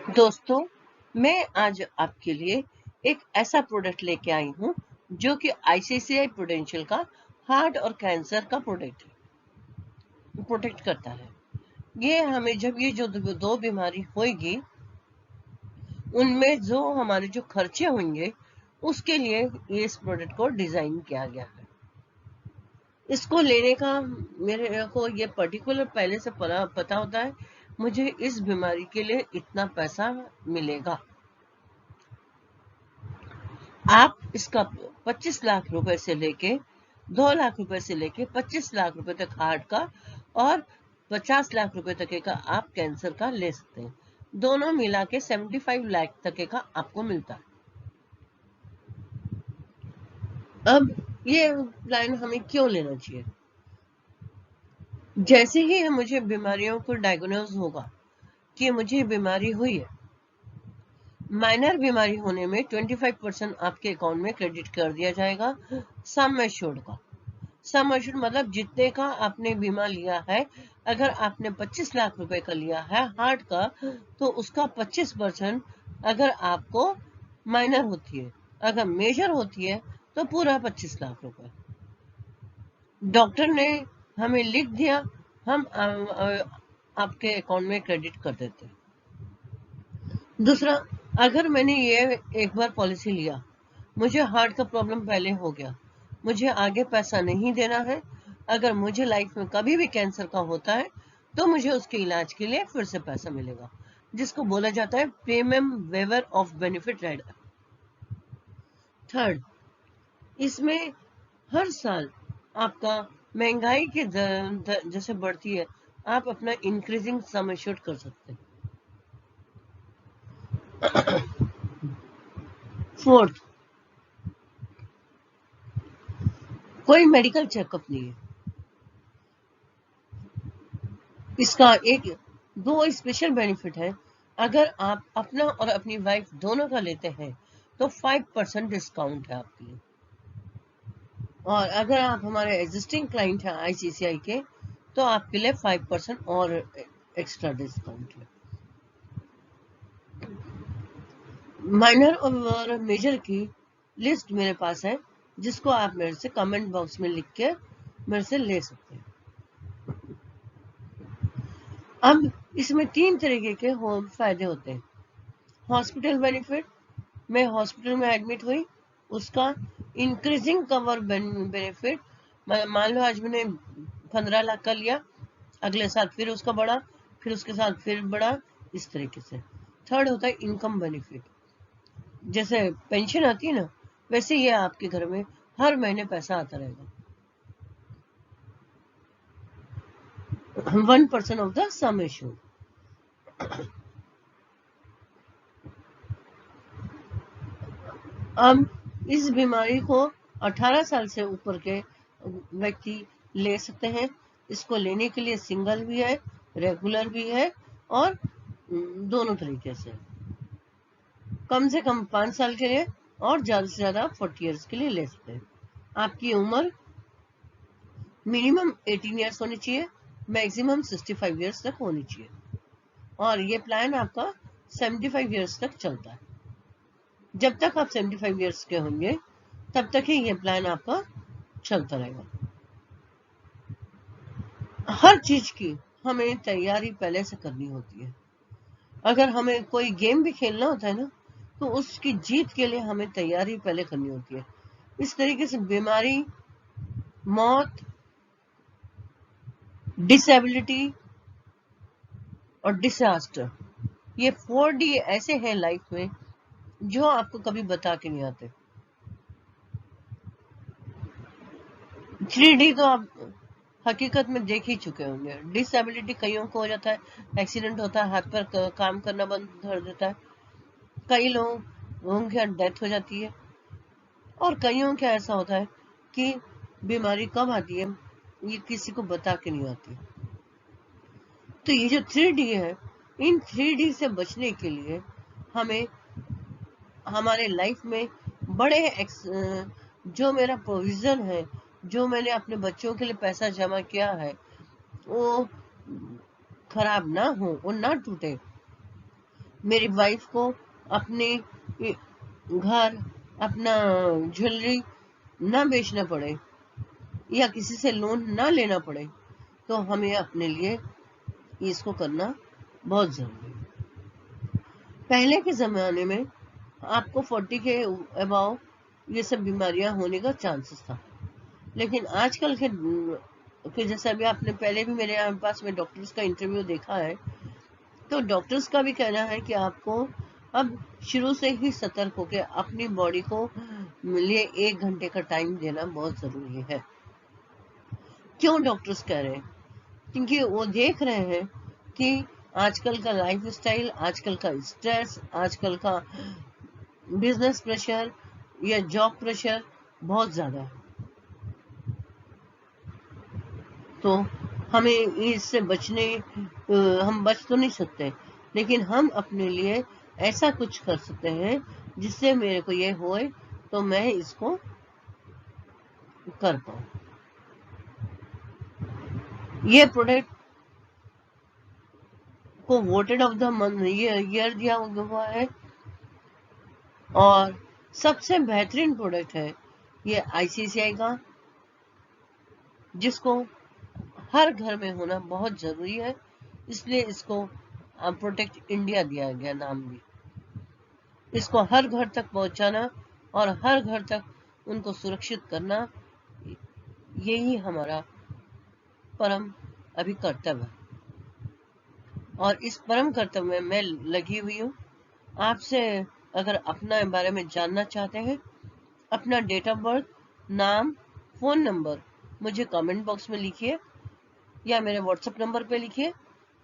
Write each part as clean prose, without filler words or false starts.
दोस्तों, मैं आज आपके लिए एक ऐसा प्रोडक्ट लेके आई हूँ जो कि आईसीआईसीआई प्रूडेंशियल का हार्ट और कैंसर का प्रोटेक्ट करता है। ये हमें जब ये जो दो बीमारी होगी उनमें जो हमारे जो खर्चे होंगे उसके लिए ये इस प्रोडक्ट को डिजाइन किया गया है। इसको लेने का मेरे को ये पर्टिकुलर पहले से पता होता है, मुझे इस बीमारी के लिए इतना पैसा मिलेगा। आप इसका 25 लाख रुपए से लेके 2 लाख रुपए से लेके 25 लाख रुपए तक हार्ट का और 50 लाख रुपए तक का आप कैंसर का ले सकते हैं। दोनों मिला के 75 लाख तक का आपको मिलता है। अब ये प्लान हमें क्यों लेना चाहिए? जैसे ही मुझे बीमारियों को डायग्नोज होगा कि मुझे बीमारी हुई है, माइनर बीमारी होने में 25% आपके अकाउंट में क्रेडिट कर दिया जाएगा सम एश्योर्ड का। सम एश्योर्ड मतलब जितने का आपने बीमा लिया है। अगर आपने 25 लाख रुपए का लिया है हार्ट का, तो उसका 25% अगर आपको माइनर होती है, अगर मेजर होती है तो पूरा 25 लाख रुपए डॉक्टर ने हमें लिख दिया, हम आपके अकाउंट में क्रेडिट कर देते हैं। दूसरा, अगर मैंने ये एक बार पॉलिसी लिया, मुझे हार्ट का प्रॉब्लम पहले हो गया, मुझे आगे पैसा नहीं देना है, अगर मुझे लाइफ में कभी भी कैंसर का होता है तो मुझे उसके इलाज के लिए फिर से पैसा मिलेगा, जिसको बोला जाता है premium waiver of benefit rider. Third, इसमें हर साल आपका महंगाई की जैसे बढ़ती है, आप अपना इंक्रीजिंग सम एश्योर्ड कर सकते हैं। फोर्थ, कोई मेडिकल चेकअप नहीं है। इसका दो स्पेशल बेनिफिट है। अगर आप अपना और अपनी वाइफ दोनों का लेते हैं तो 5% डिस्काउंट है आपके लिए, और अगर आप हमारे एग्जिस्टिंग क्लाइंट हैं आईसीआईसीआई के तो आपके लिए 5% और एक्स्ट्रा डिस्काउंट है। माइनर और मेजर की लिस्ट मेरे पास है, जिसको आप मेरे से कमेंट बॉक्स में लिख के मेरे से ले सकते हैं। अब इसमें 3 तरीके के फायदे होते हैं। हॉस्पिटल बेनिफिट, मैं हॉस्पिटल में एडमिट हुई, उसका इंक्रीजिंग कवर बेनिफिट। मान लो आज मैंने 15 लाख का लिया, अगले साल फिर उसका बढ़ा, फिर उसके साथ फिर बढ़ा, इस तरीके से। थर्ड होता है इनकम बेनिफिट, जैसे पेंशन आती है ना, वैसे ये आपके घर में हर महीने पैसा आता रहेगा। 1% ऑफ द सम एश्योर्ड। अब इस बीमारी को 18 साल से ऊपर के व्यक्ति ले सकते हैं। इसको लेने के लिए सिंगल भी है, रेगुलर भी है, और दोनों तरीके से। कम से कम 5 साल के लिए और ज्यादा से ज्यादा 40 इयर्स के लिए ले सकते हैं। आपकी उम्र मिनिमम 18 इयर्स होनी चाहिए, मैक्सिमम 65 इयर्स तक होनी चाहिए, और ये प्लान आपका 75 इयर्स तक चलता है। जब तक आप 75 इयर्स के होंगे तब तक ही ये प्लान आपका चलता रहेगा। हर चीज की हमें तैयारी पहले से करनी होती है। अगर हमें कोई गेम भी खेलना होता है ना, तो उसकी जीत के लिए हमें तैयारी पहले करनी होती है। इस तरीके से बीमारी, मौत, डिसेबिलिटी और डिजास्टर, ये 4D ऐसे हैं लाइफ में जो आपको कभी बता के नहीं आते। 3D तो आप हकीकत में देख ही चुके होंगे। डिसेबिलिटी कईयों को हो जाता है, एक्सीडेंट होता है, हाथ पर काम करना बंद कर देता है, कई लोगों की डेथ हो जाती है, और कईयों का ऐसा होता है कि बीमारी कब आती है ये किसी को बता के नहीं आती। तो ये जो 3D है, इन 3D से बचने के लिए हमें हमारे लाइफ में बड़े जो मेरा प्रोविजन है, जो मैंने अपने बच्चों के लिए पैसा जमा किया है, वो खराब ना हो, वो ना टूटे, मेरी वाइफ को अपने घर, अपना ज्वेलरी ना बेचना पड़े या किसी से लोन ना लेना पड़े, तो हमें अपने लिए इसको करना बहुत जरूरी है। पहले के ज़माने में आपको 40 के अबाव ये सब बीमारियां होने का चांसेस था, लेकिन आजकल के जैसे अभी आपने पहले भी मेरे पास में डॉक्टर्स का इंटरव्यू देखा है, तो डॉक्टर्स का भी कहना है कि आपको अब शुरू से ही सतर्क होकर अपनी बॉडी को लिए 1 घंटे का टाइम देना बहुत जरूरी है। क्यों डॉक्टर्स कह रहे हैं? क्योंकि वो देख रहे हैं कि आजकल का लाइफ स्टाइल, आजकल का स्ट्रेस, आजकल का बिजनेस प्रेशर या जॉब प्रेशर बहुत ज्यादा है। तो हमें इससे हम बच तो नहीं सकते, लेकिन हम अपने लिए ऐसा कुछ कर सकते हैं जिससे मेरे को ये होए तो मैं इसको कर पाऊं। ये प्रोडक्ट को voted of the month year दिया हुआ है और सबसे बेहतरीन प्रोडक्ट है ये ICICI का, जिसको हर घर में होना बहुत जरूरी है, इसलिए इसको प्रोटेक्ट इंडिया दिया गया नाम भी। इसको हर घर तक पहुंचाना और हर घर तक उनको सुरक्षित करना, यही हमारा परम अभी कर्तव्य है। और इस परम कर्तव्य में मैं लगी हुई हूँ। आपसे अगर अपना बारे में जानना चाहते हैं, अपना डेट ऑफ बर्थ, नाम, फोन नंबर मुझे कमेंट बॉक्स में लिखिए या मेरे व्हाट्सएप नंबर पे लिखिए।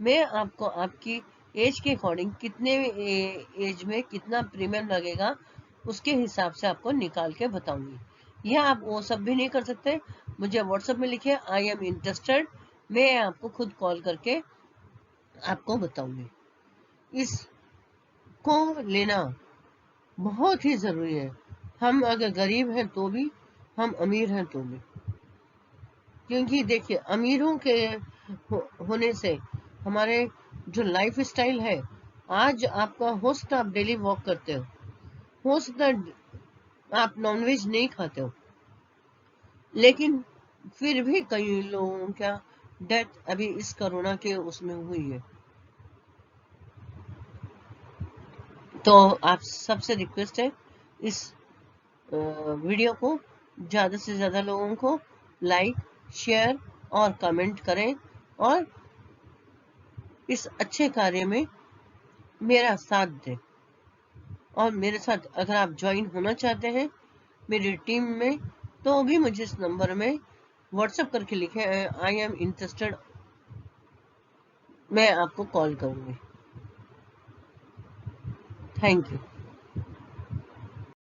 मैं आपको आपकी एज के अकॉर्डिंग कितने एज में कितना प्रीमियम लगेगा उसके हिसाब से आपको निकाल के बताऊंगी। या आप वो सब भी नहीं कर सकते, मुझे व्हाट्सएप में लिखिए आई एम इंटरेस्टेड, मैं आपको खुद कॉल करके आपको बताऊंगी। इसको लेना बहुत ही जरूरी है। हम अगर गरीब हैं तो भी, हम अमीर हैं तो भी, क्योंकि देखिए अमीरों के होने से हमारे जो लाइफ स्टाइल है, आज आपका हो सकता आप डेली वॉक करते हो सकता आप नॉनवेज नहीं खाते हो, लेकिन फिर भी कई लोगों का डेथ अभी इस कोरोना के उसमें हुई है। तो आप सबसे रिक्वेस्ट है, इस वीडियो को ज़्यादा से ज़्यादा लोगों को लाइक, शेयर और कमेंट करें और इस अच्छे कार्य में मेरा साथ दें। और मेरे साथ अगर आप ज्वाइन होना चाहते हैं मेरी टीम में, तो भी मुझे इस नंबर में व्हाट्सएप करके लिखें आई एम इंटरेस्टेड, मैं आपको कॉल करूँगी। Thank you.